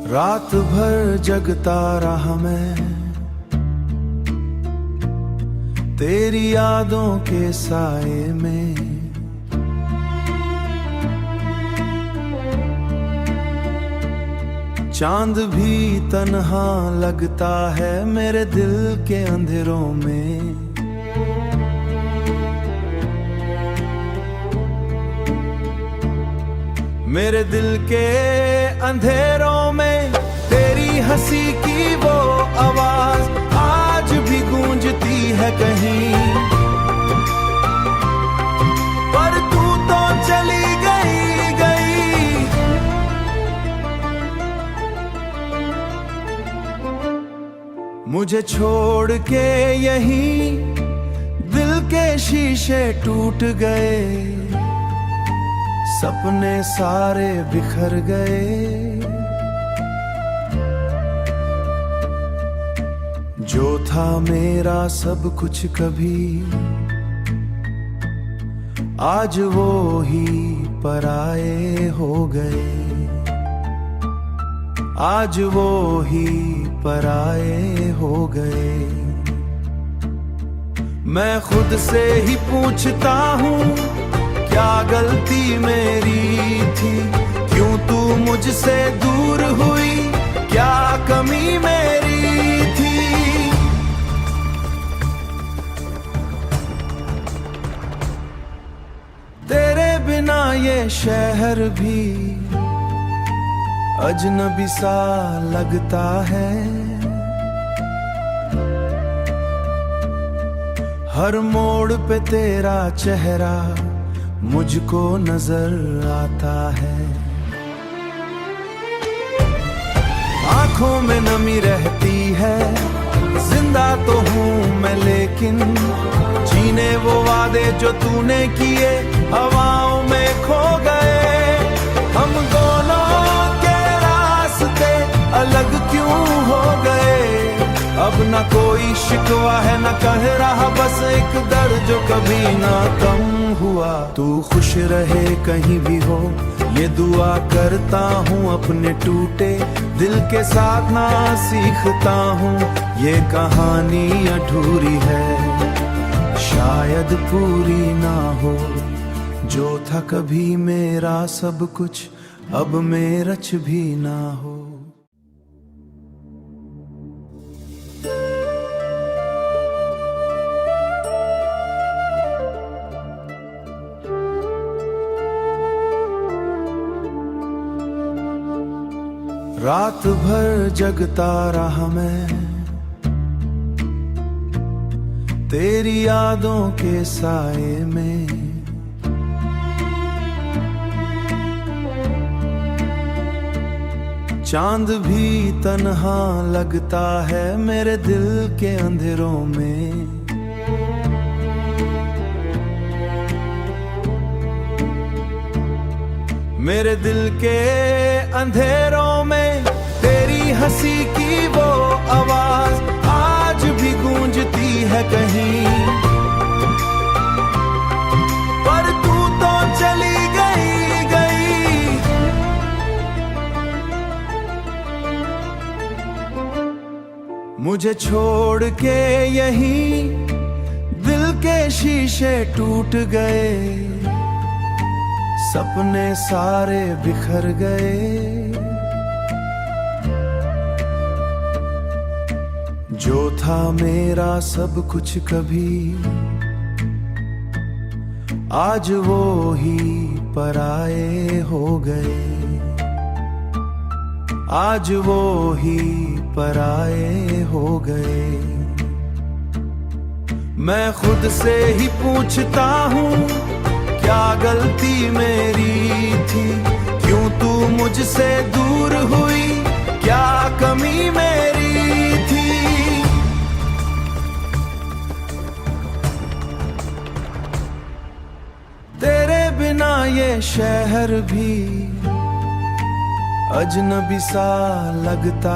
रात भर जगता रहा मैं तेरी यादों के साए में। चांद भी तन्हा लगता है मेरे दिल के अंधेरों में। मेरे दिल के अंधेरों में तेरी हंसी की वो आवाज आज भी गूंजती है कहीं, पर तू तो चली गई। मुझे छोड़ के यहीं दिल के शीशे टूट गए, सपने सारे बिखर गए। जो था मेरा सब कुछ कभी, आज वो ही पराए हो गए। आज वो ही पराए हो गए। मैं खुद से ही पूछता हूँ क्या गलती मेरी थी, क्यों तू मुझसे दूर हुई, क्या कमी मेरी थी। तेरे बिना ये शहर भी अजनबी सा लगता है। हर मोड़ पे तेरा चेहरा मुझको नजर आता है। आंखों में नमी रहती है, जिंदा तो हूँ मैं लेकिन जीने वो वादे जो तूने किए हवाओं में खो गए। हम दोनों के रास्ते अलग क्यों हो गए। अब ना कोई शिकवा है ना कह रहा, बस एक दर्द जो कभी ना कम हुआ। तू खुश रहे कहीं भी हो, ये दुआ करता हूँ अपने टूटे दिल के साथ ना सीखता हूँ। ये कहानी अधूरी है, शायद पूरी ना हो। जो था कभी मेरा सब कुछ, अब मेरच भी ना हो। रात भर जगता रहा मैं तेरी यादों के साए में। चांद भी तन्हा लगता है मेरे दिल के अंधेरों में। मेरे दिल के अंधेरों में तेरी हंसी की वो आवाज आज भी गूंजती है कहीं, पर तू तो चली गई। मुझे छोड़ के यहीं दिल के शीशे टूट गए, सपने सारे बिखर गए। जो था मेरा सब कुछ कभी, आज वो ही पराए हो गए। आज वो ही पराए हो गए। मैं खुद से ही पूछता हूँ क्या गलती मेरी थी, क्यों तू मुझसे दूर हुई, क्या कमी मेरी थी। तेरे बिना ये शहर भी अजनबी सा लगता